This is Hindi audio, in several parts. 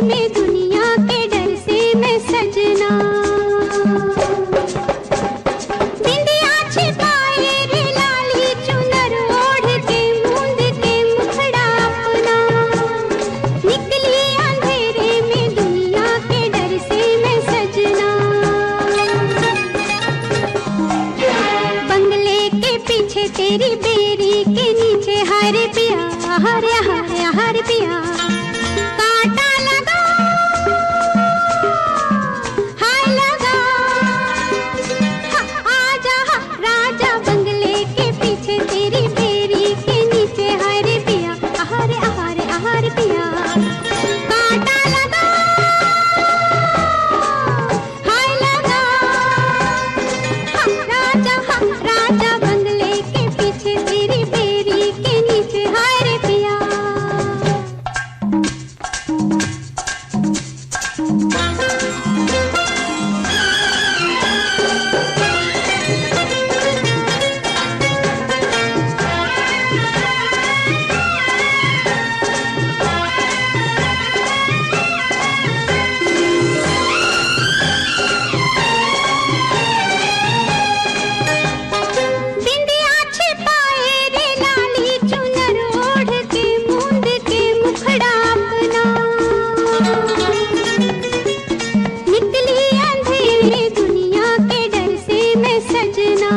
में दुनिया के डर से मैं सजना। बिंदिया छिपाए रे लाली चुनर ओढ़ के मूंद के मुखड़ा अपना। निकली अंधेरे में दुनिया के डर से मैं सजना। बंगले के पीछे तेरी बेरी के नीचे हरे पिया हरे हरे हरे पिया। कांटा लगा हाय लगा आजा राजा। बंगले के पीछे तेरी बेरी के नीचे हरे पिया हरे हरे हरे पिया। कांटा लगा हाय लगा राजा बंगले के पीछे तेरी बेरी के नीचे हरे पिया। बिंदिया छिपाए रे लाली चुनर ओढ़ के मूंद के मुखड़ा अपना। निकली अंधेरे दुनिया के डर से मैं सजना।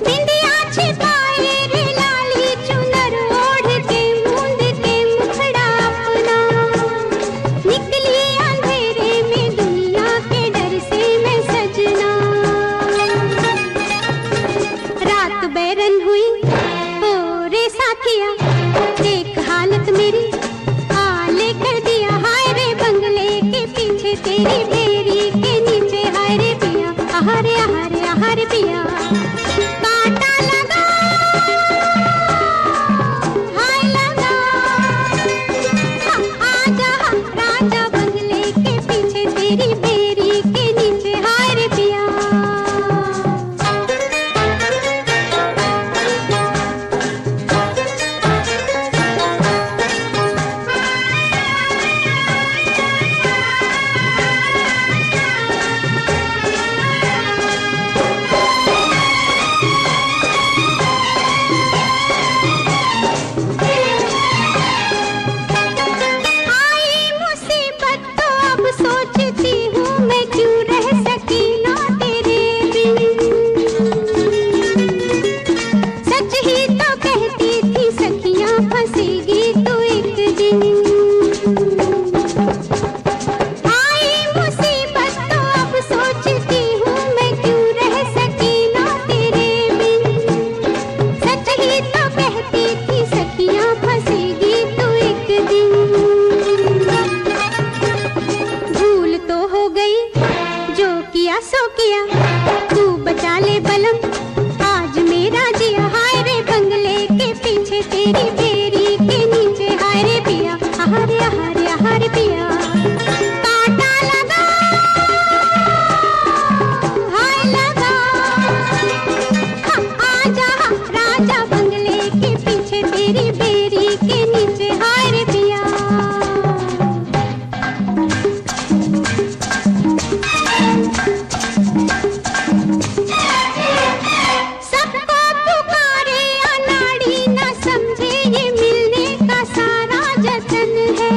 बिंदिया छिपाए रे लाली चुनर ओढ़ के मूंद के मुखड़ा अपना। निकली अंधेरे में दुनिया के डर से मैं सजना। रात बैरन हुई ओ रे साथिया देख हालत मेरी आले कर दिया। हाय रे बंगले के पीछे तेरी बेरी के नीचे हाय रे पिया हरे हरे हरे पिया। कांटा लगा हाय लगा आजा राजा बंगले के पीछे तेरी बेरी के नीचे हाय रे पिया। आई मुसीबत तो अब सोचती हूँ मैं क्यों रह सकी ना तेरे बिन। सच ही तो कहती थी सखियाँ फंसेगी तू एक दिन। आई मुसीबत तो अब सोचती हूँ मैं क्यों रह सकी ना तेरे बिन। सच ही तो कहती थी सखियाँ फंसेगी तू एक दिन। भूल तो हो गई जो किया सो किया तू बचा ले बलम आज मेरा जिया। हाय रे बंगले के पीछे तेरी बेरी के नीचे हाय रे पिया हरे हरे हरे पिया। कांटा लगा हाय लगा आजा राजा बंगले के पीछे तेरी बेरी के नीचे हाय रे पिया। सबको पुकारे अनाड़ी न समझे ये मिलने का सारा जतन है।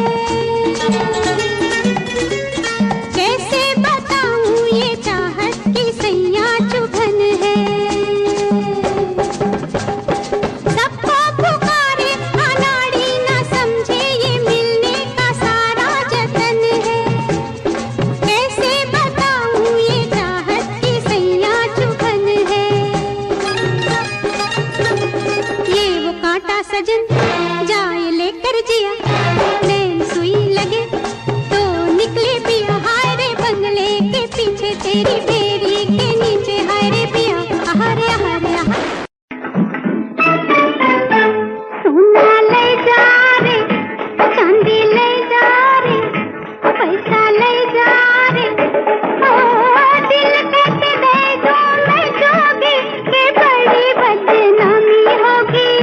कैसे बताऊं ये चाहत की सैया चुभन है। सबको पुकारे अनाड़ी न समझे ये मिलने का सारा जतन है। कैसे बताऊं ये चाहत की सैया चुभन है। ये वो कांटा सजन जाए लेकर जिया। नैन सुई लगे तो निकले पिया। हाय रे बंगले के पीछे तेरी बेरी के नीचे हाय रे पिया हरे हरे हरे। सोना ले जा रे चांदी ले जा रे पैसा ले जा रे ओ दिल कट दे दो मैं जोगी के बड़ी बदनामी होगी।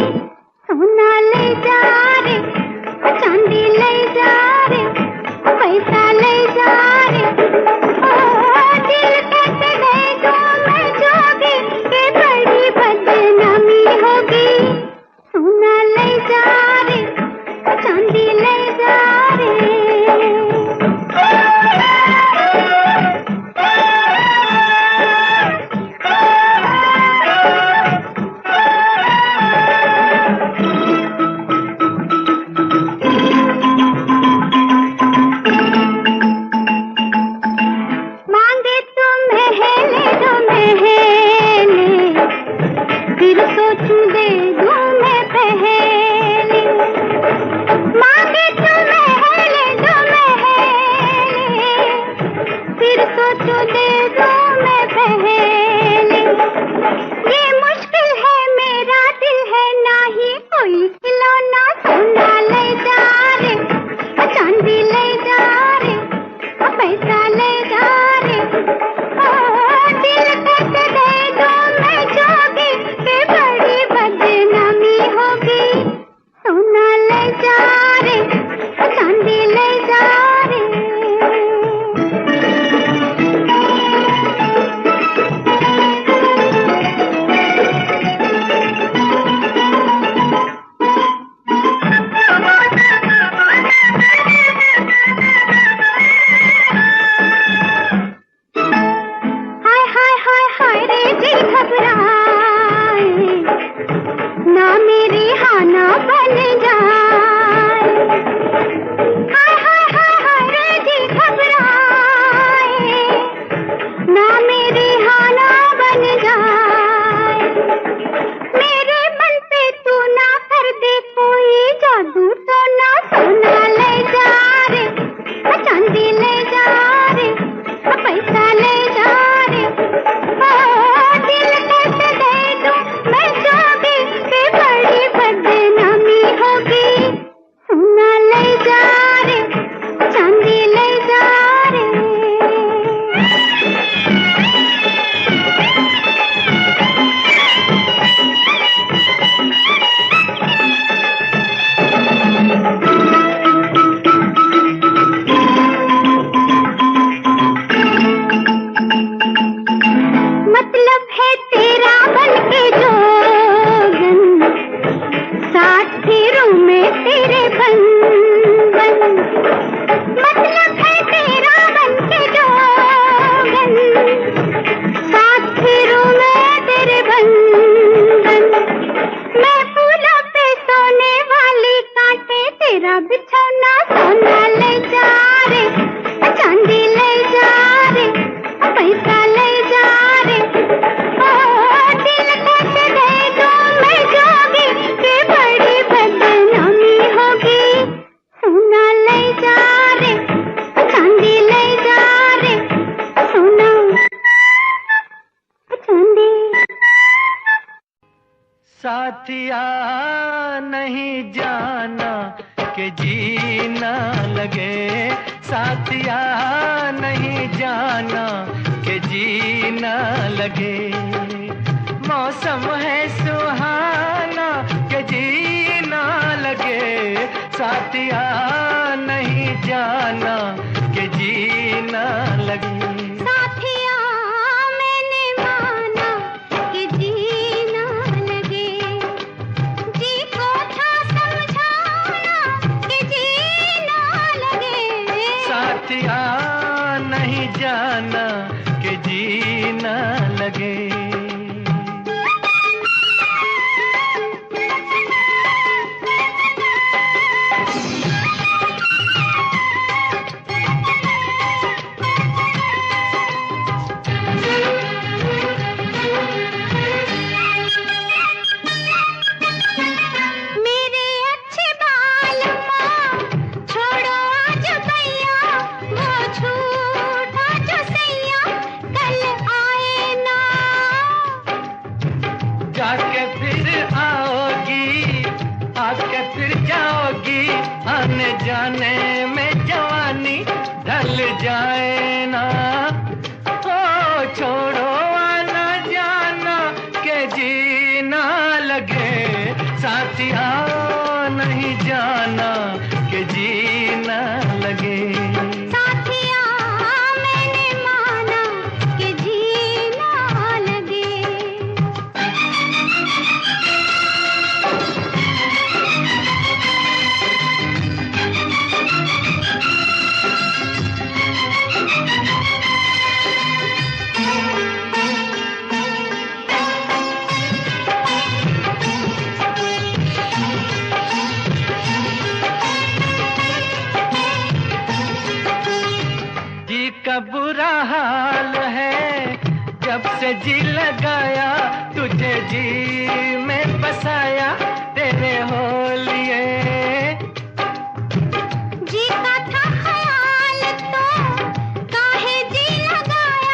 सोना ले जा रे चांदी जो दे दूं मैं पहले। ये मुश्किल है मेरा दिल है ना ही कोई खिलौना, सोना ले जा रे, चांदी ले जा रे, पैसा ले जा रे, दिल तक दे दूं मैं जोगी, के बड़ी बदनामी होगी। सोना ले जा रे, चांदी ले जा रे। हाय हाय हाय हाय रे जी घबराए, ना मेरी हाँ ना बन जाए। हाय हाय हाय हाय रे जी घबराए, ना मेरी हाँ ना बन जाए। मेरे मन पे तू ना कर दे कोई जादू तो ना, सोना ले जा रे, चांदी ले जा रे, पैसा ले जा रे, दिल तक दे दूं मैं जोगी, के बड़ी बदनामी होगी। सोना ले जा रे, चांदी ले जा रे। मतलब है तेरा बन के जोगन, साथ फिरूं मैं तेरे बंधन। मतलब है तेरा बन के जोगन, साथ फिरूं मैं तेरे बंधन। मैं फूलों पे सोने वाली, कांटे तेरा बिछौना, सोना ले जा रे, चांदी ले जा रे, पैसा ले जा रे, दिल तक दे दूं मैं जोगी, के बड़ी बदनामी होगी। सोना ले जा रे, चांदी ले जा रे, सोना चांदी। साथिया नहीं जाना कि जीना लगे, साथिया नहीं जाना कि जीना लगे। मौसम है सुहाना कि जीना लगे, साथिया नहीं जाना कि जीना लगे। साथिया मैंने माना कि जीना लगे, जी को था समझाना कि जीना लगे। साथिया नहीं जाना कि जीना लगे। मेरे अच्छे बाल माँ छोड़ो आज भैया, वो झूठा जो सैया कल आए ना। जाके फिर आओगी, आके फिर जाओगी, आने जाने में जवानी ढल जाए ना। ओ छोड़ो आना जाना के जीना लगे, साथिया नहीं जाना के जीना लगे। साथिया मैंने माना कि जीना लगे। का बुरा हाल है, जब से जी लगाया तुझे जी में बसाया तेरे हो लिए। जी का था ख्याल तो काहे जी लगाया,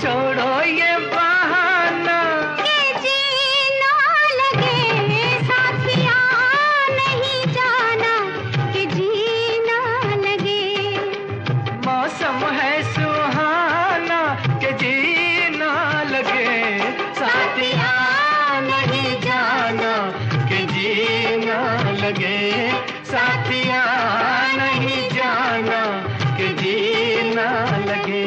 छोड़ो ये बहाना के जीना लगे साथिया, नहीं जाना कि जीना लगे। मौसम है सुहाना के जीना लगे, साथिया नहीं जाना के जीना लगे, साथिया नहीं जाना के जीना लगे।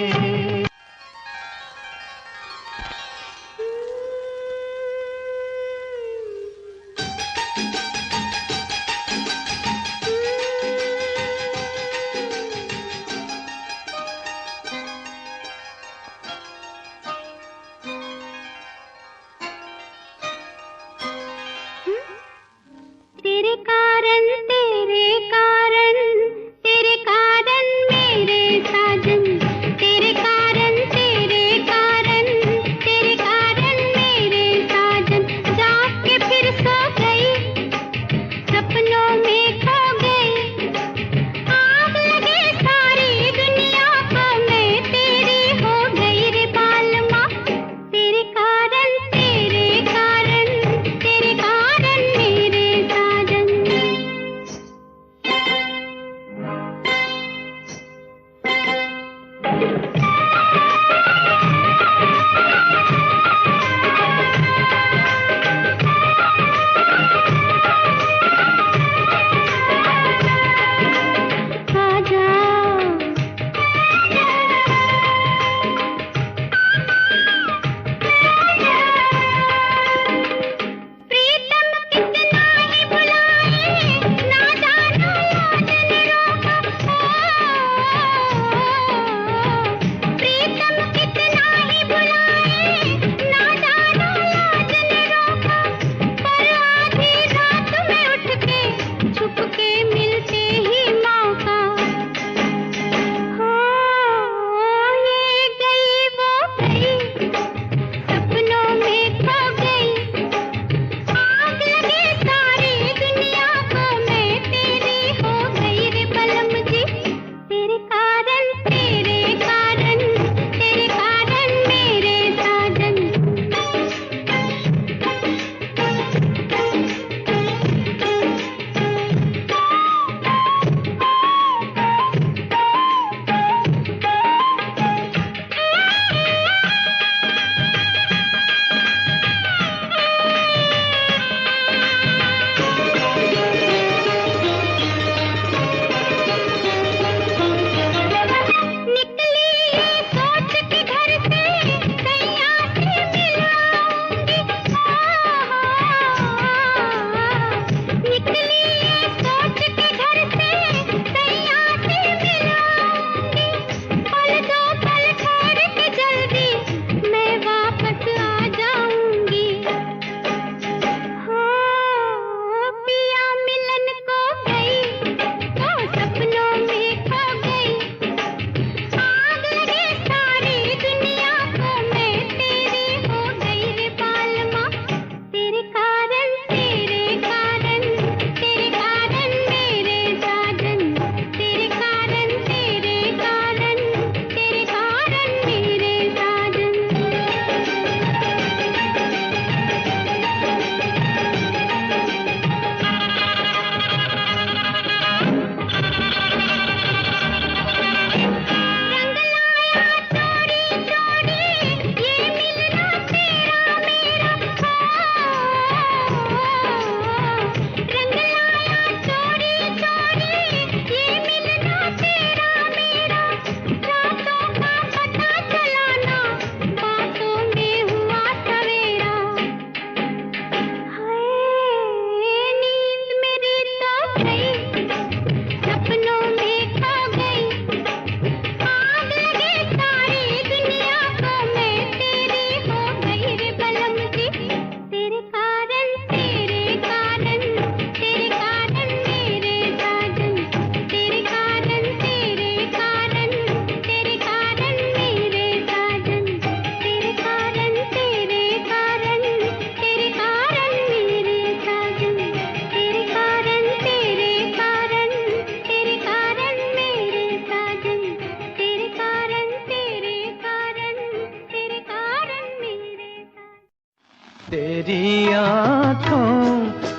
तेरी आँखों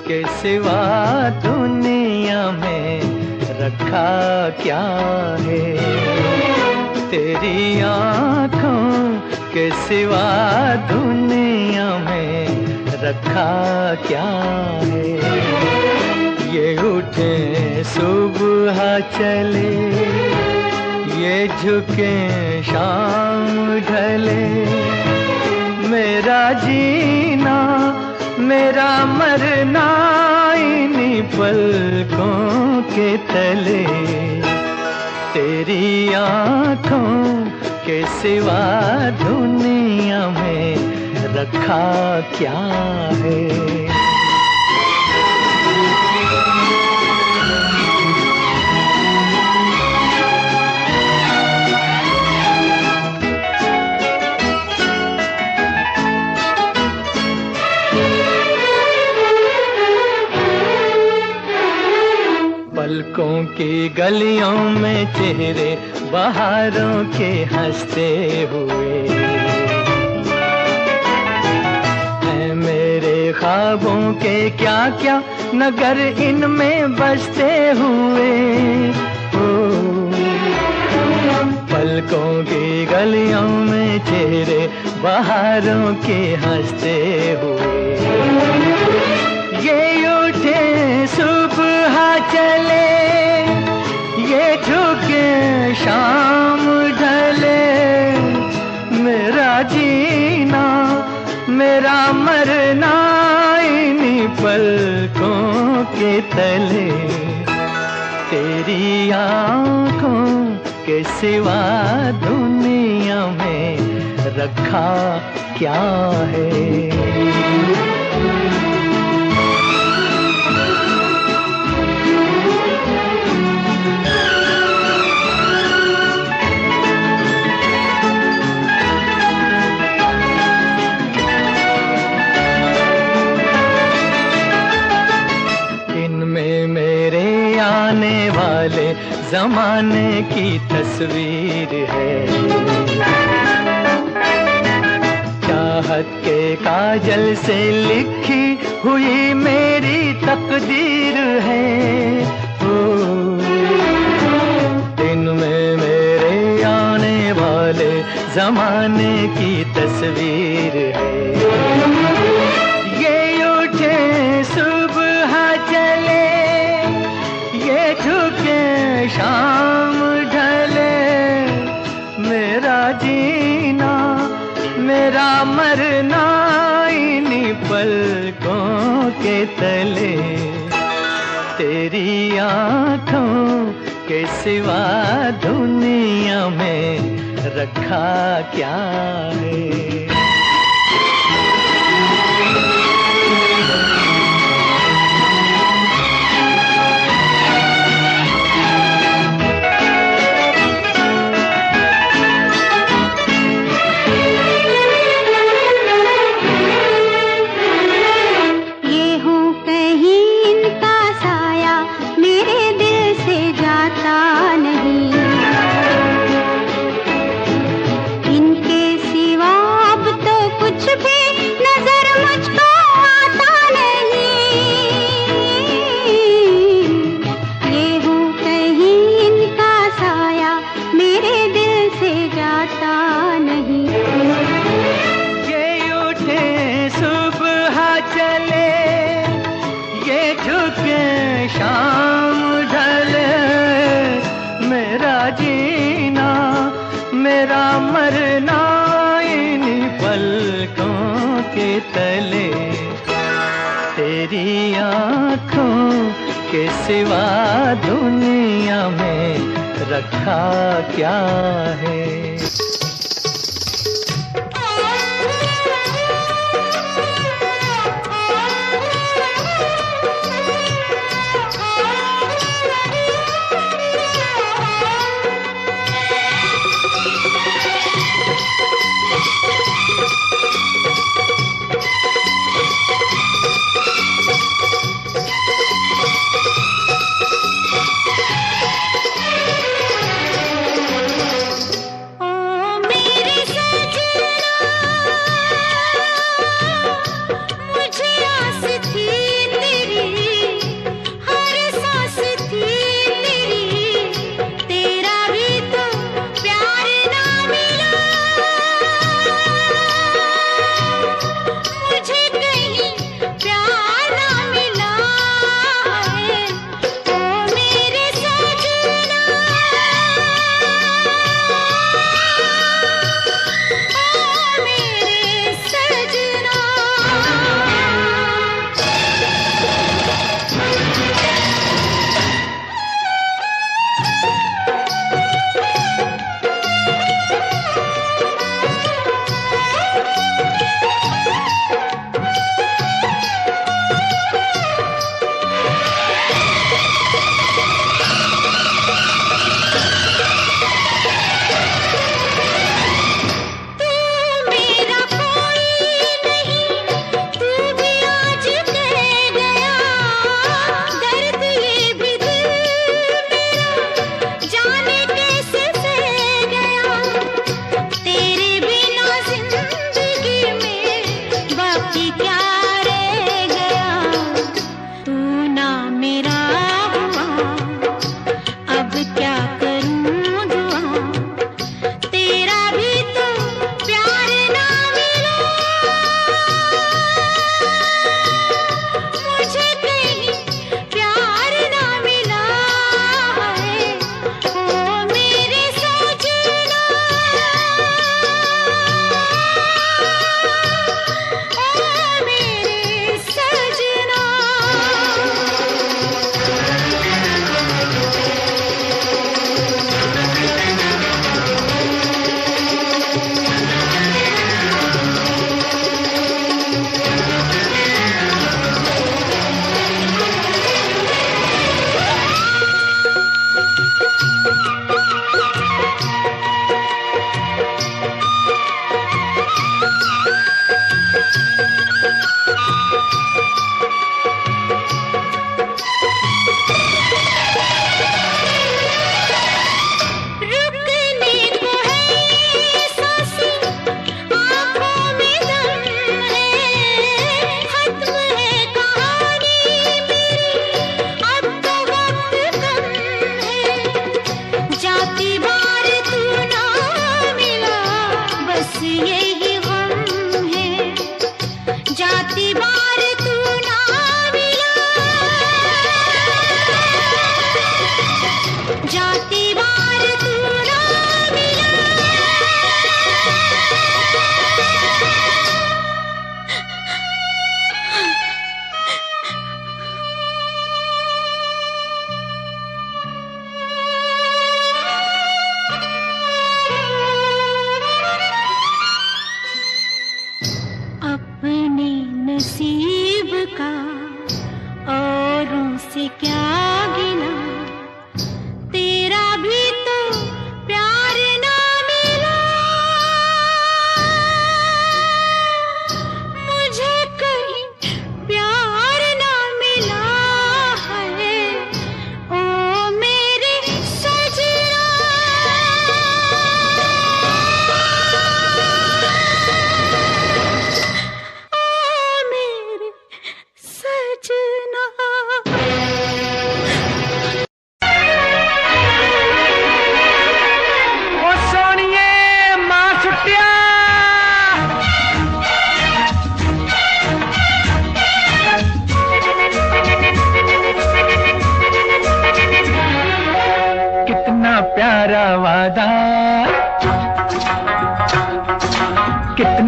के सिवा दुनिया में रखा क्या है, तेरी आँखों के सिवा दुनिया में रखा क्या है। ये उठे सुबह चले, ये झुके शाम ढले, मेरा जीना मेरा मरना इन्हीं पलकों के तले। तेरी आँखों के सिवा दुनिया में रखा क्या है। पलकों की गलियों में चेहरे बहारों के हंसते हुए हैं, मेरे ख्वाबों के क्या क्या नगर इनमें बसते हुए। पलकों की गलियों में चेहरे बहारों के हंसते हुए, ये उठे सुबह चले, ये झुके शाम ढले, मेरा जीना मेरा मरना इन्हीं पलकों के तले। तेरी आँखों के सिवा दुनिया में रखा क्या है। आने वाले जमाने की तस्वीर है, चाहत के काजल से लिखी हुई मेरी तकदीर है। दिन में मेरे आने वाले जमाने की तस्वीर है, ये उठे सुबह चले, ये झुके शाम ढले, मेरा जीना मेरा मरना इन्हीं पलकों के तले। तेरी आँखों के सिवा दुनिया में रखा क्या है। शाम ढले, मेरा जीना मेरा मरना इन्हीं पलकों के तले। तेरी आँखों के सिवा दुनिया में रखा क्या है।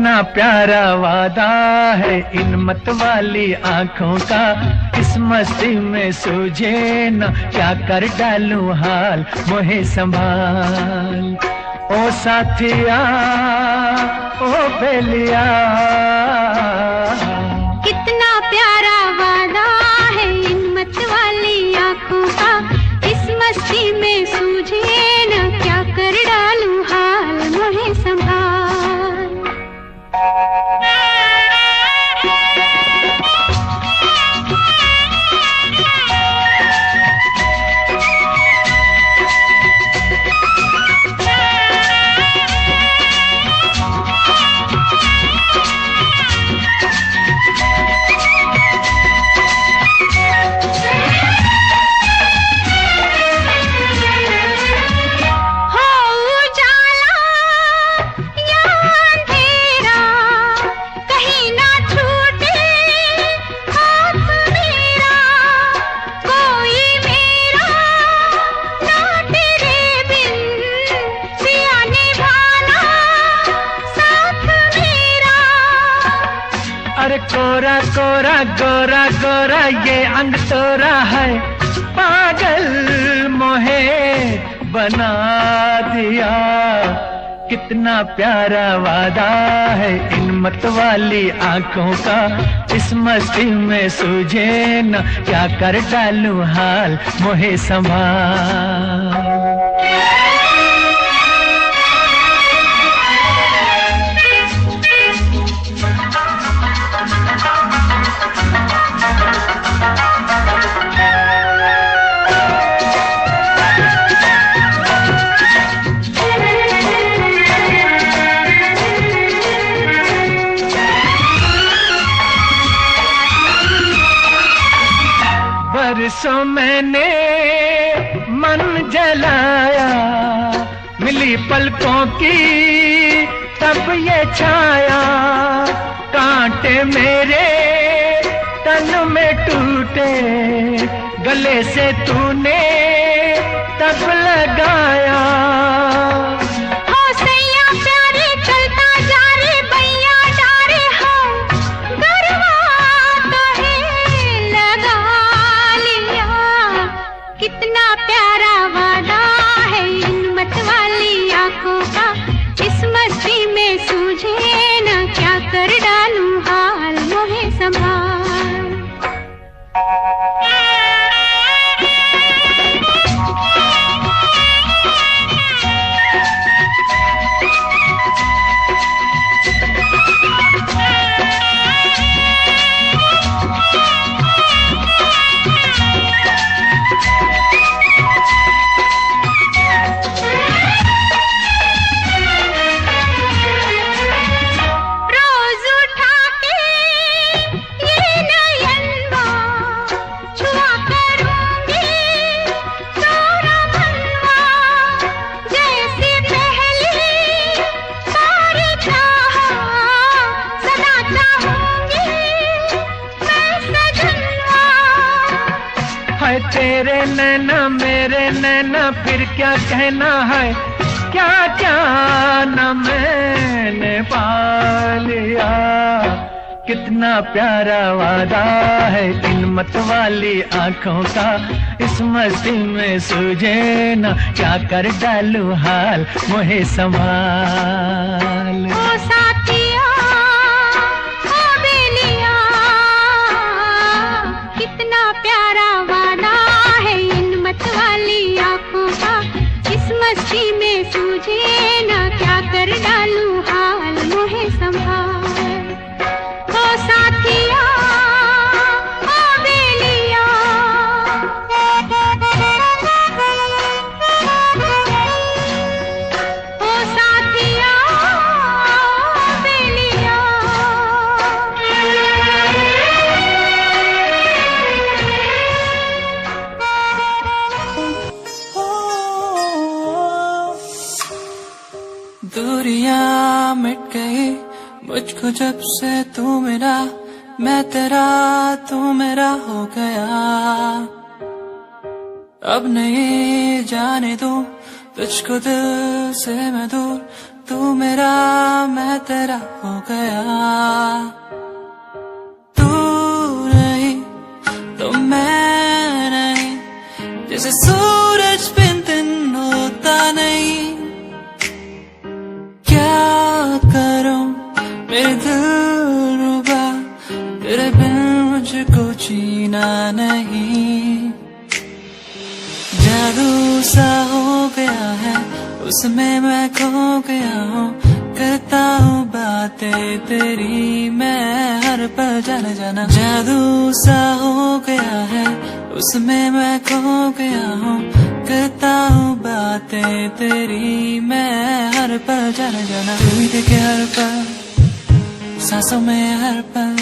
कितना प्यारा वादा है इन मत वाली आंखों का, इस मस्ती में सूझे न क्या कर डालूं हाल, मोहे संभाल ओ साथिया ओ बेलिया। कितना प्यारा वादा है इन मत वाली आंखों का, इस मस्ती में सूझे न क्या कर डालूं हाल, मोहे संभाल। अरे कोरा कोरा गोरा गोरा ये अंग तोरा है, पागल मोहे बना दिया। कितना प्यारा वादा है इन मत वाली आंखों का, इस मस्ती में सूझे न क्या कर डालूं हाल, मोहे संभाल। बरसों मैंने मन जलाया, मिली पलकों की तब ये छाया, कांटे मेरे तन में टूटे, गले से तूने तब लगाया। कितना प्यारा वादा है इन मत वाली आंखों का, इस मस्ती में सूझे न क्या कर डालूं हाल, मोहे संभाल। तेरे नैना मेरे नैना फिर क्या कहना है, क्या क्या न मैंने पा लिया। कितना प्यारा वादा है इन मत वाली आंखों का, इस मस्ती में सूझे न क्या कर डालूं हाल, मोहे संभाल। ओ साथिया ओ बेलिया, कितना प्यारा वादा है इन मत वाली आंखों का, इस मस्ती में सूझे न क्या कर डालूं हाल, मोहे संभाल। ओ साथिया ओ बेलिया, ओ साथिया ओ बेलिया। दूरियां मिट गई मुझको जब से तू मेरा, मैं तेरा तू मेरा हो गया। अब नहीं जाने दूं तुझको दिल से मैं दूर, तू मेरा मैं तेरा हो गया। तू नहीं तो मैं नहीं, जैसे सूरज बिन दिन होता नहीं। क्या करूं मेरे दिलरुबा, तेरे बिन मुझको जीना नहीं। जादू सा हो गया है, उसमें मैं खो गया हूँ। करता हूँ बातें तेरी मैं हर पल जाने जाना। जादू सा हो गया है, उसमें मैं खो गया हूँ। करता हूँ बातें तेरी मैं हर पल जाने जाना। तू ही देखे हर पल, सांसों में हर पल,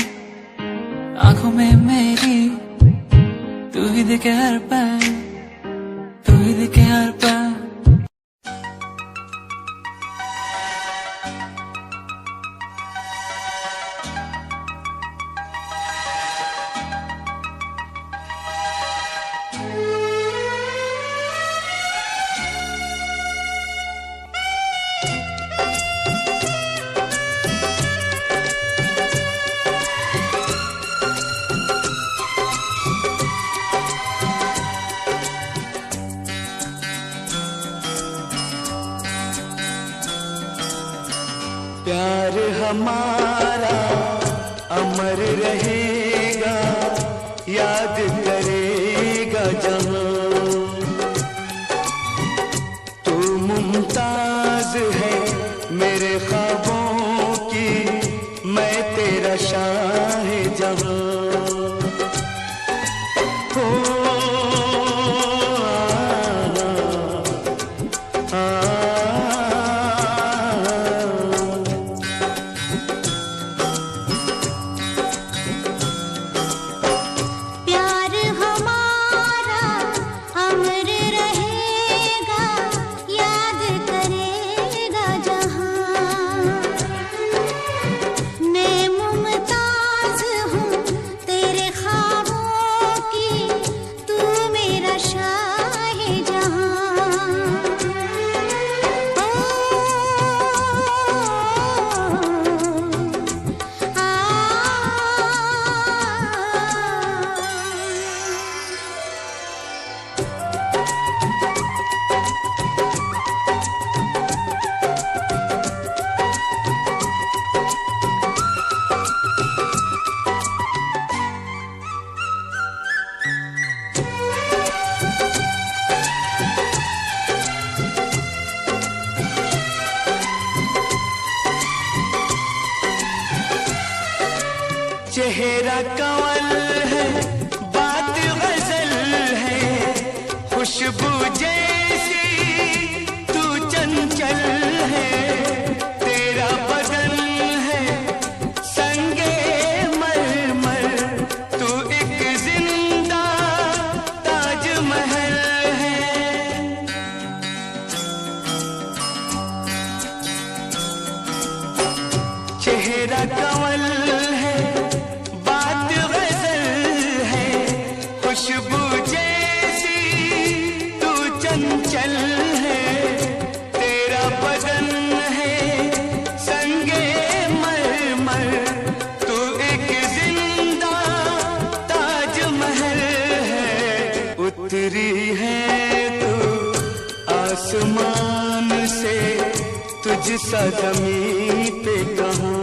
आंखों में मेरी। तू ही देखे हर पल, तू ही देखे हर पल। प्यार हमारा अमर रहेगा, याद करेगा जहां। तू मुमताज है मेरे ख्वाबों की, मैं तेरा शाहजहां। हो चेहरा कंवल है, बात गजल है, खुशबू जैसी तू चंचल है। तेरा बदन है संगे मरमर, तू एक जिंदा ताजमहल है। चेहरा कंवल है, खुशबू जैसी तू चंचल है। तेरा बदन है संगे मरमर, तू एक जिंदा ताजमहल है। उतरी है तू आसमान से, तुझसा ज़मीं पे कहाँ।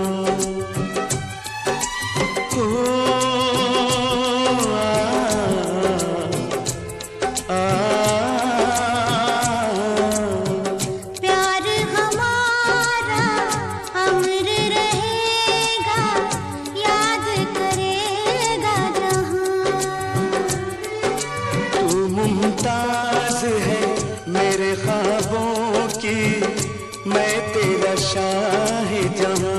मुमताज है मेरे ख्वाबों की, मैं तेरा शाहजहां।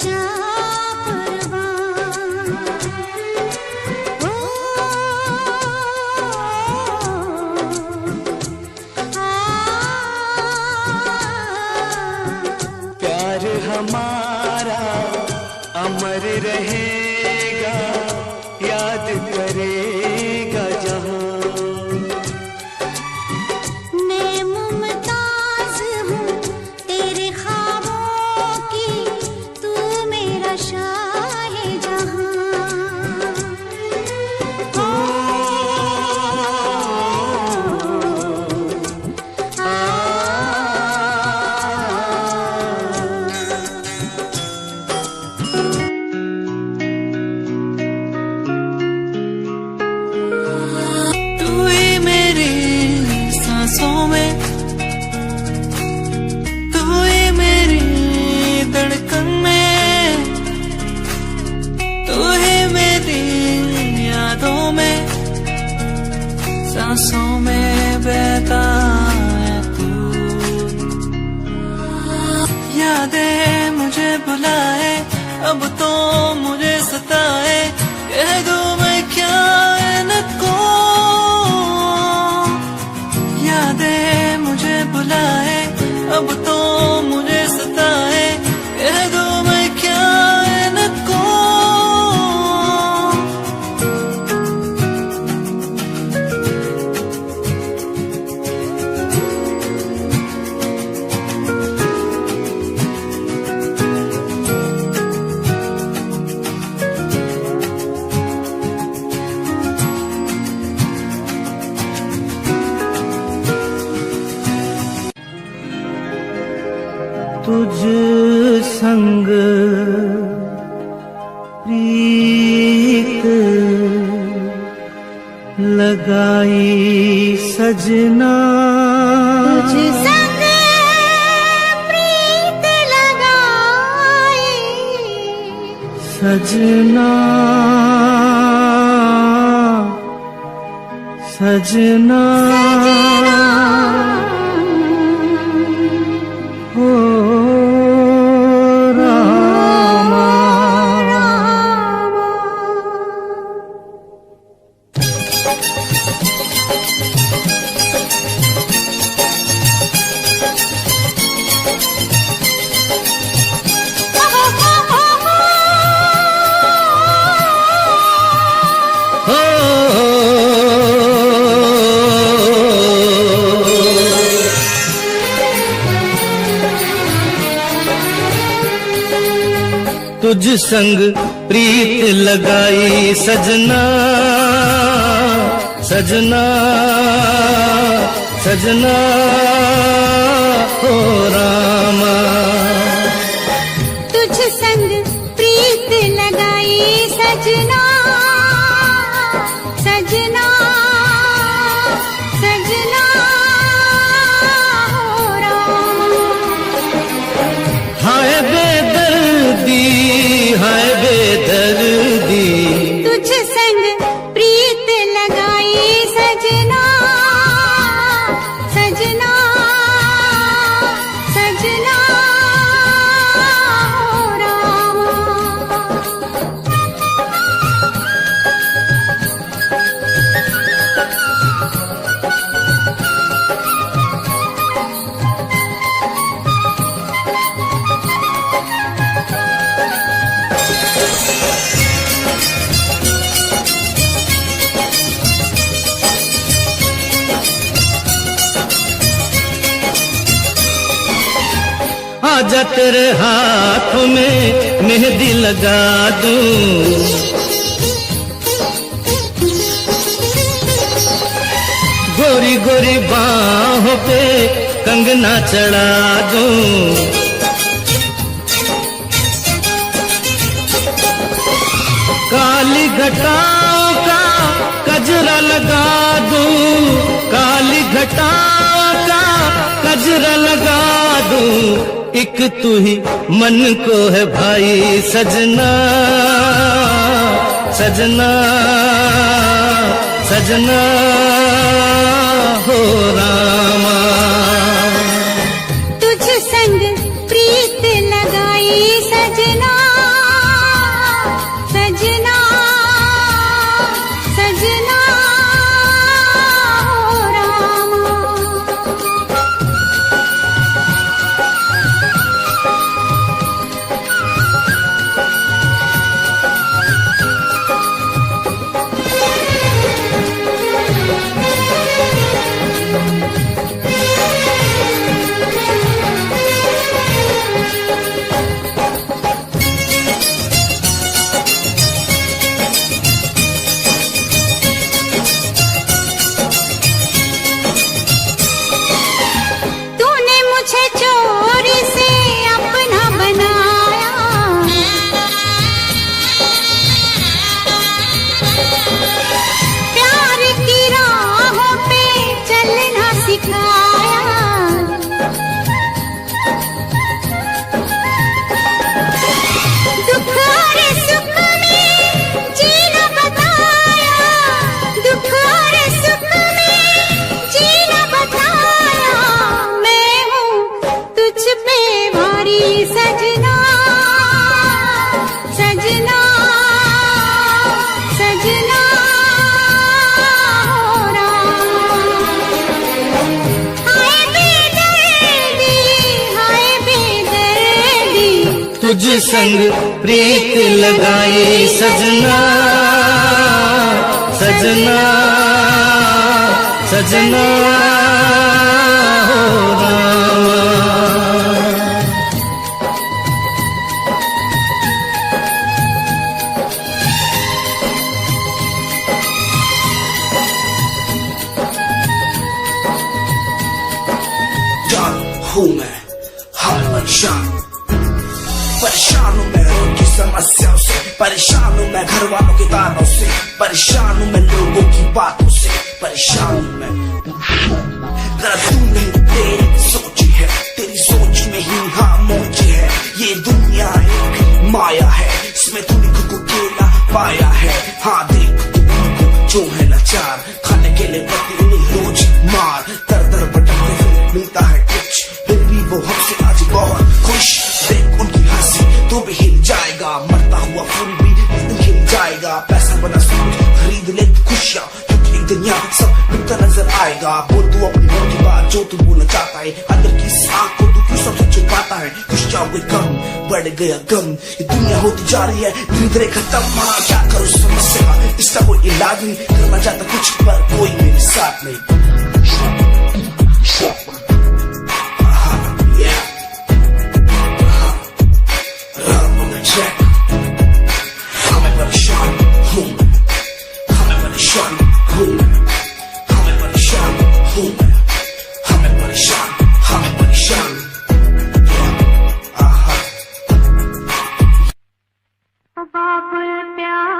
जा कुर्बान। ओ, प्यार हमारा अमर रहेगा, याद करेगा जहां। मैं मुमताज हूँ तेरे ख्वाबों की, तू मेरा शाहे जहां। तू ही मेरी सांसों में, तू ही मेरी धड़कन में, तू ही मेरी यादों में, सांसों में बहता है तू। यादें मुझे बुलाए, अब तो मुझे सताए, कह दूं मैं क्या इनको। यादें मुझे बुलाए, अब तो मुझे सताए, कह दूं मैं क्या इनको। तुझ संग प्रीत लगाई सजना, तुझ संग प्रीत लगाई सजना सजना हो रामा। तुझ संग प्रीत लगाई सजना सजना सजना हो रामा। तुझ संग प्रीत लगाई सजना सजना सजना हो रामा। हाय बेदर्दी हाय बेदर्दी, तुझ संग प्रीत लगाई सजना सजना सजना हो रामा। आजा तेरे हाथों में मेहंदी लगा दूं, गोरी गोरी बाहों पे कंगना चढ़ा दूं, काली घटाओं का कजरा लगा दूं, काली घटाओं का कजरा लगा दूं। एक तू ही मन को है भाई सजना सजना सजना हो रामा। तुझ संग प्रीत लगाई सजना सजना सजना सजना हो हाय बेदर्दी तुझ संग प्रीत लगाए सजना सजना सजना हो रामा। हूँ मैं हाल परेशान परेशान हूँ मैं उनकी समस्याओं से, परेशान हूँ मैं घर वालों के तानों से, परेशान हूँ मैं लोगों की बातों से, परेशान हूँ मैं। जरा तू नहीं तेरी सोच है, तेरी सोच में ही खामोशी है। ये दुनिया एक माया है, इसमें तूने खुद को अकेला पाया है। हाँ देख जो है लाचार, खाने के लिए पति उन्हें रोज मार, दर दर भटकते फिर मिलता है कुछ, फिर भी वो हमसे आज बहुत खुश। देख उनकी हंसी तो भी हिल जाएगा, मरता हुआ फूल भी हिल जाएगा। पैसा बना सब खरीद ले खुशियाँ, क्योंकि एक दिन यहाँ सब मिलता नजर आएगा। बोल तू अपनी मन की बात जो तू बोलना चाहता है, अंदर की इस आँख को तू क्यों सबसे छुपाता है। खुशियाँ हुई कम बढ़ गया गम, ये दुनिया होती जा रही है धीरे धीरे खत्म। हाँ क्या करूँ समस्या का, इसका कोई इलाज नहीं, करना चाहता कुछ पर कोई मेरे साथ नहीं। हमें परेशान हूँ, हमें परेशान हूँ, हमें परेशान हूँ, हमें परेशान, हमें परेशान। बाबुल प्यारे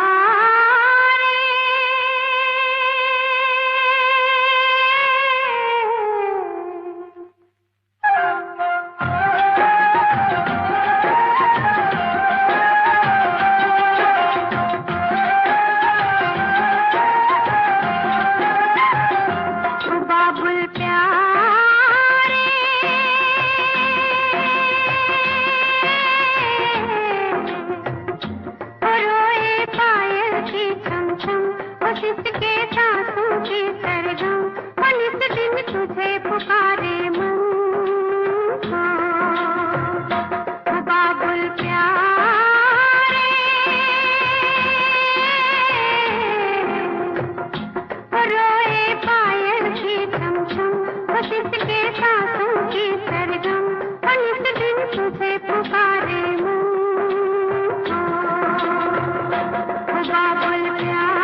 बाबुल प्यारे रोए पायल की छम छम, बस इसके सांसों की सरगम, और इस दिन तुझे पुकारे मन। बाबुल प्यारे रोए पायल की छम छम, बस इसके सांसों की सरगम, और इस दिन तुझे पुकारे मन। बाबुल प्यारे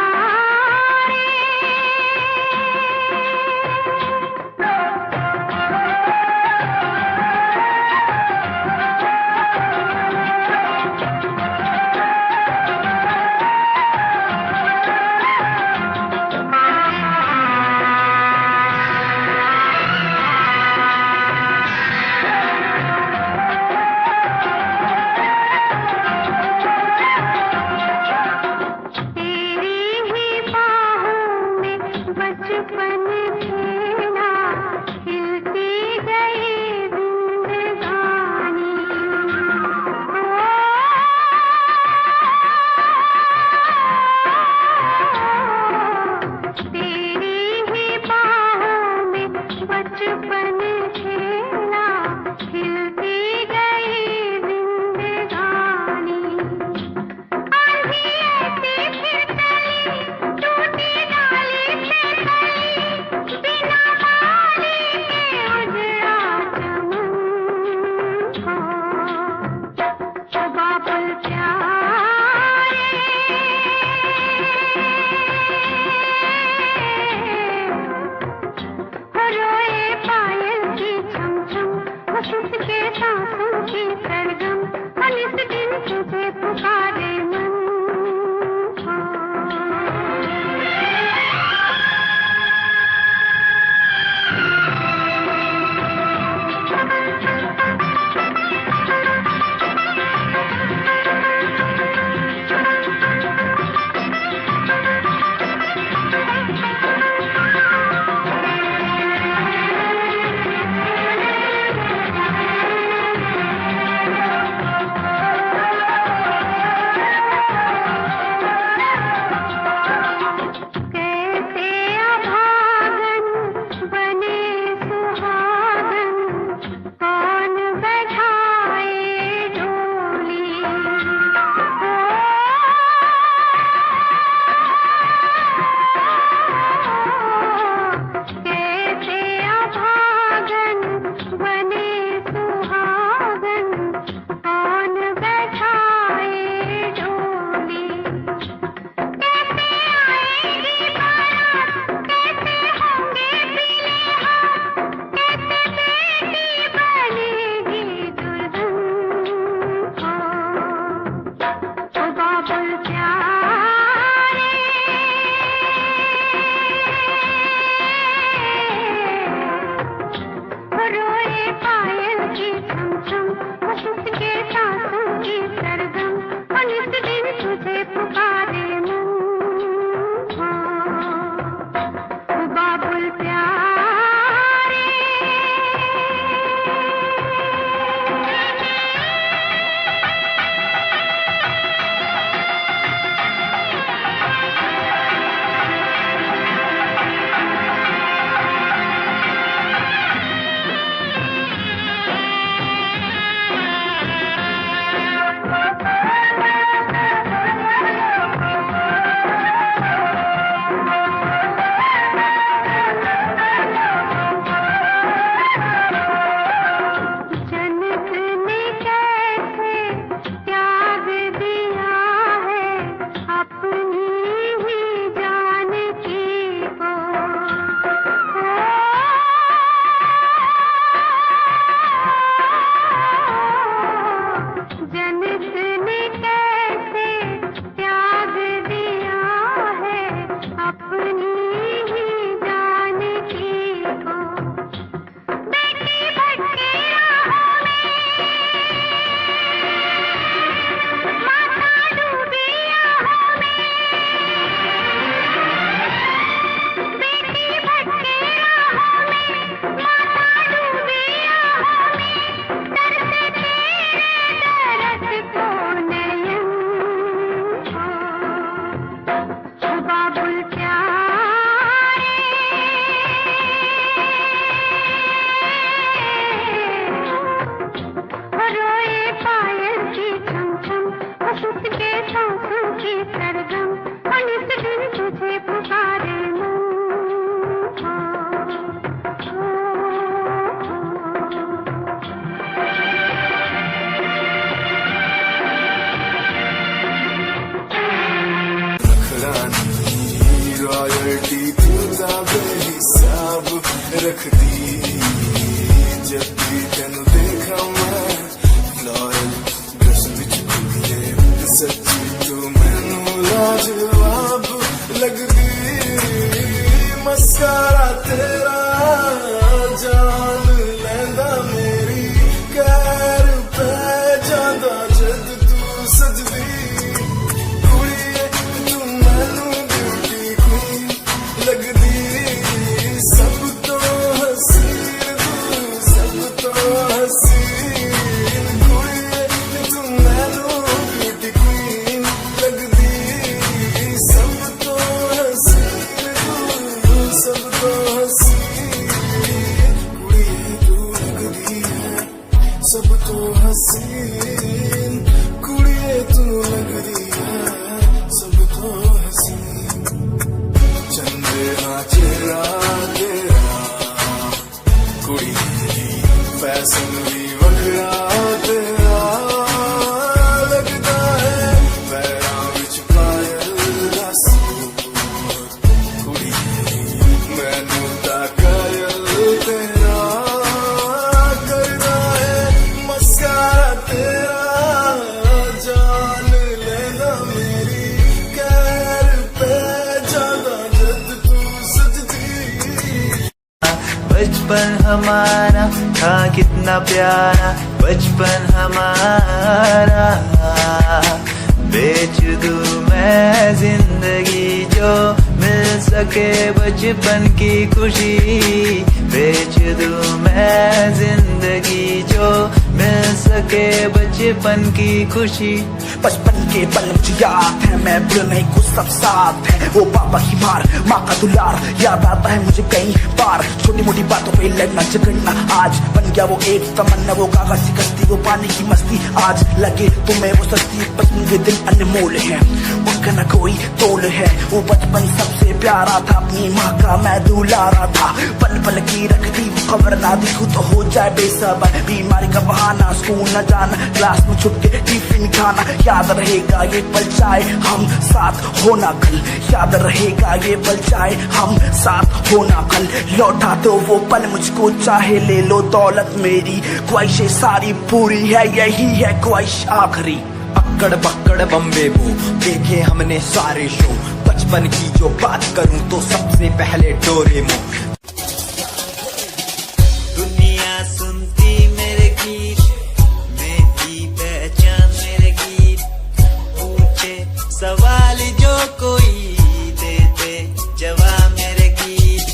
के सरगम अनस दिन तुझे पुकारे मन। रॉयल्टी पूरा बेहिसाब रख दी जब भी तेनू देखा मैं लॉयल ड्रेस विच कुड़िए सच्ची तू मैनू लाजवाब लगदी मस्कारा तेरा जान लैंदा मेरी कैर पे जांदा जद तू सजदी कुड़िए तू मैनू लगदी सब तो हसीन तू सब तो हसीन कुड़िए तू मैनू ब्यूटी क्वीन लगदी सब तो हसीन तू सब तो हसीन कुड़िए तू लगदी है सब तो हसीन कुड़िए तू लगदी है सब तो हसीन चंद्रमा चेहरा तेरा कुड़ी फैशन भी वखरा तेरा लगता है पैरां विच पायल दा सूट कुड़ी मैनू तां कायल तेरा करदा है मस्कारा तेरा जान लेंदा मेरी कैर पे जांदा जद तू सजदी। बचपन हमारा था कितना प्यारा, बचपन हमारा। बेच दूं मैं जिंदगी जो मिल सके बचपन की खुशी, बेच दूं मैं जिंदगी जो मिल सके बचपन की खुशी। बचपन के पल मुझे याद है, मैं भूल नहीं कुछ सब साथ है। वो पापा की मार, माँ का दुलार याद आता है मुझे कई बार। छोटी मोटी बातों पे लड़ना झगड़ना आज बन गया वो एक तमन्ना। वो कागज की कश्ती, वो पानी की मस्ती आज लगे तुम्हें वो सस्ती। बचपन के दिन अनमोल है, उनका न कोई तोल है। वो बचपन सबसे प्यारा था, अपनी माँ का मैं दुलारा था। पल पल की रखती वो खबर ना दिखू तो हो जाए बेसबर। बीमारी का बहाना, स्कूल न जाना, क्लास में छुप के टिफिन खाना। याद रहेगा ये पल चाहे हम साथ होना कल, याद रहेगा ये पल चाहे हम साथ होना कल। लौटा दो वो पल मुझको चाहे ले लो दौलत मेरी, ख्वाहिशें सारी पूरी है यही है ख्वाहिश आखिरी। अक्कड़ बक्कड़ बम्बे वो देखे हमने सारे शो। बचपन की जो बात करूं तो सबसे पहले डोरेमोन। दुनिया सुनती मेरे गीत, मेरी पहचान मेरे गीत। पूछे सवाल जो कोई देते जवाब मेरे गीत।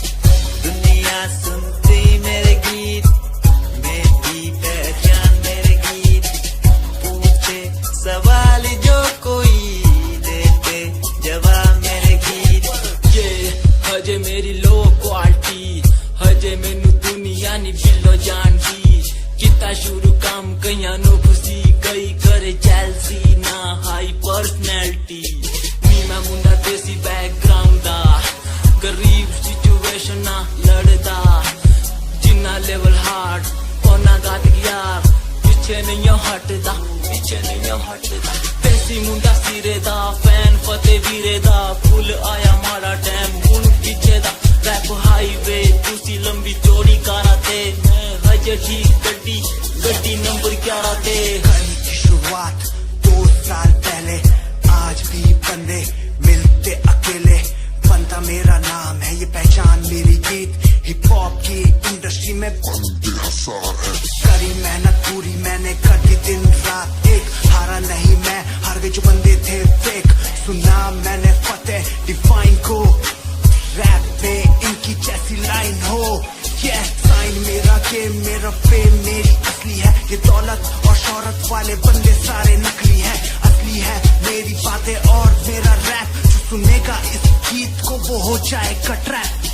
दुनिया सुनती मेरे गीत, मेरी पहचान मेरे गीत। पूछे सवाल जो कोई देते जवाब मेरे गीत। ये हजे मेरी लो क्वालिटी, हजे मैनू दुनिया नी बिलो जानदी। किता शुरू काम कईयां नो खुशी, कई करे चैलसी ना हाई पर्सनैलिटी। नी मैं मुंडा देसी बैकग्राउंड दा, गरीब सिचुएशन ना लड़दा। जिन्ना लेवल हार्ड ओना गात यार, पीछे नहीं हटदा, पीछे नहीं हटदा। देसी मुंडा सिरे दा, फैन फतेह वीरे दा। फुल आया माड़ा टाइम हुन पीछे दा। रैप हाईवे तुसी लंबी चौड़ी कारा ते, मैं हजे ठीक गड्डी गड्डी नंबर 11 ते। कहानी की शुरुआत 2 साल पहले, आज भी बंदे मिलते अकेले। बनता मेरा नाम है, ये पहचान मेरी गीत। हिप हॉप की इंडस्ट्री में करी मेहनत पूरी मैंने, कर दी दिन रात एक। हारा नहीं मैं, हार गए जो बंदे थे फेक। सुना मैंने फतेह डिफाइन को, रैप पे इनकी जैसी लाइन हो। ये साइन मेरा गेम, मेरा फेम मेरी असली है। ये दौलत और शोहरत वाले बंदे सारे नकली हैं, असली है मेरी बातें और मेरा रैप। जो सुनेगा इस गीत को वो हो जाएगा ट्रैप।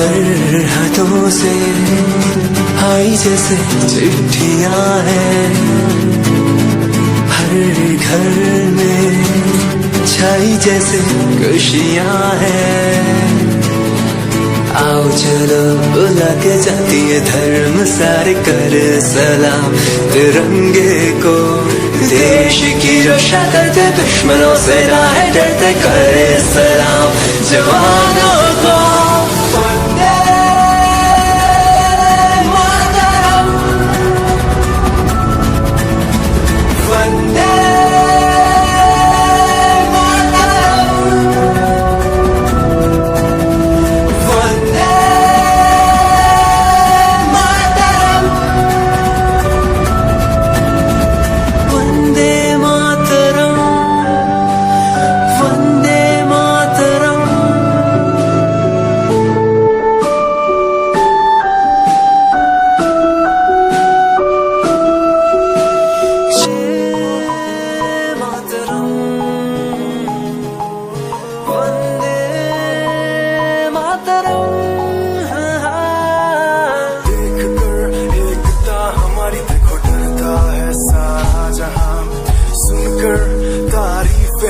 सरहदों से आई जैसे चिट्ठियां हैं, हर घर में छाई जैसे खुशियां हैं। आओ चलो बुला के जाती है धर्म सारे कर सलाम तिरंगे को। देश की रक्षा करते दुश्मनों से ना है डरते, करे सलाम जवानों को।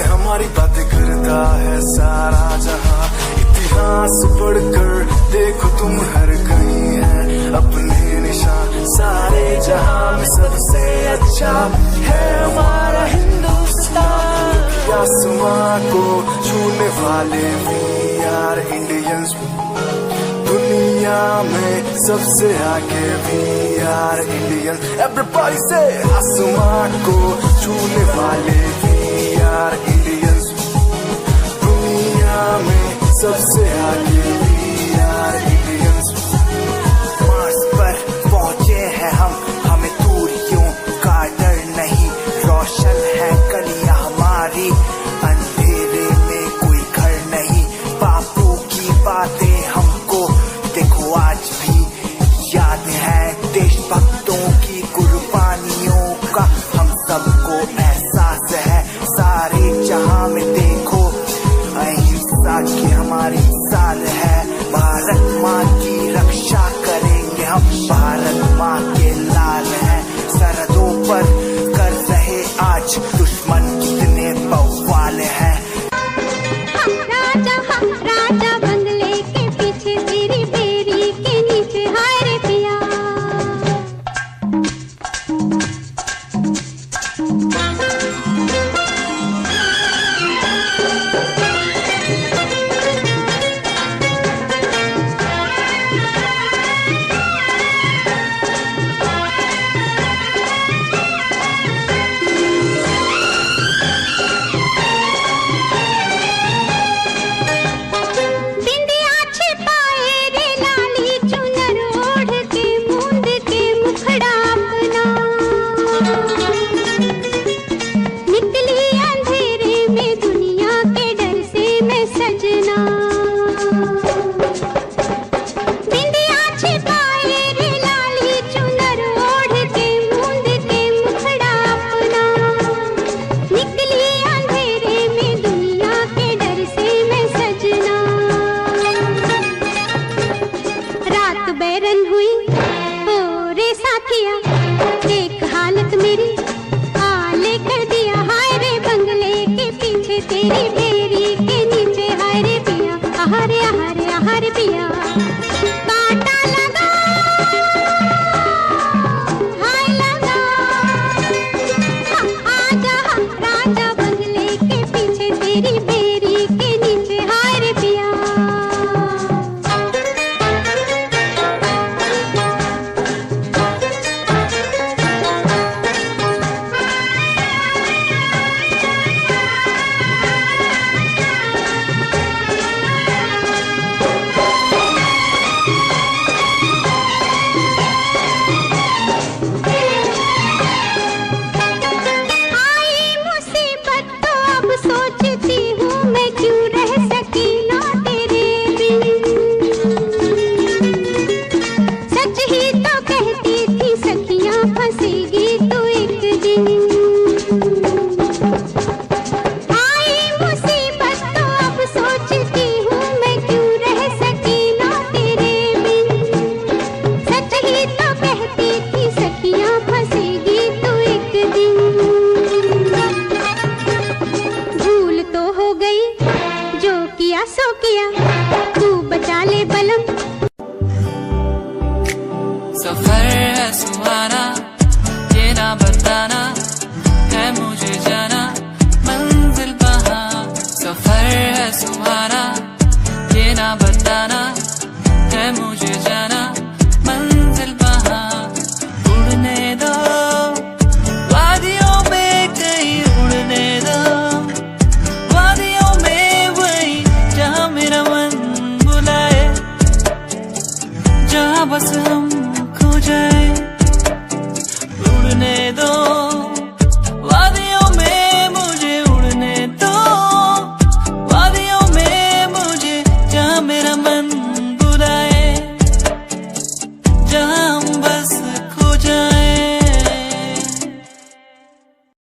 हमारी बातें करता है सारा जहां, इतिहास पढ़कर देखो तुम हर कहीं है अपने निशान। सारे जहां में सबसे अच्छा है हमारा हिंदुस्तान। आसमां को छूने वाले we are Indians, दुनिया में सबसे आगे we are Indians। Everybody say आसमां को छूने वाले we are Indians, दुनिया में सबसे आगे we are Indians। मार्स पर पहुंचे हैं हम, हमें दूरियों का डर नहीं, रोशन है गलियां हमारी, अंधेरे में कोई घर नहीं। बापू की बातें हमको देखो आज भी याद है, देशभक्तों की कुर्बानियों का हम सबको एहसास है। सारे जहां में देखो अहिंसा की हमारी साल है, भारत माँ की रक्षा करेंगे हम, भारत माँ के लाल हैं। सरहदों पर कर रहे आज दुश्मन कितने बवाल हैं। हम राजा बंगले के पीछे तेरी बेरी के नीचे, हाय रे पिया। सफर है सुहाना, ये ना बताना है मुझे जाना मंजिल कहाँ। सफर है सुहाना, ये ना बताना है मुझे जाना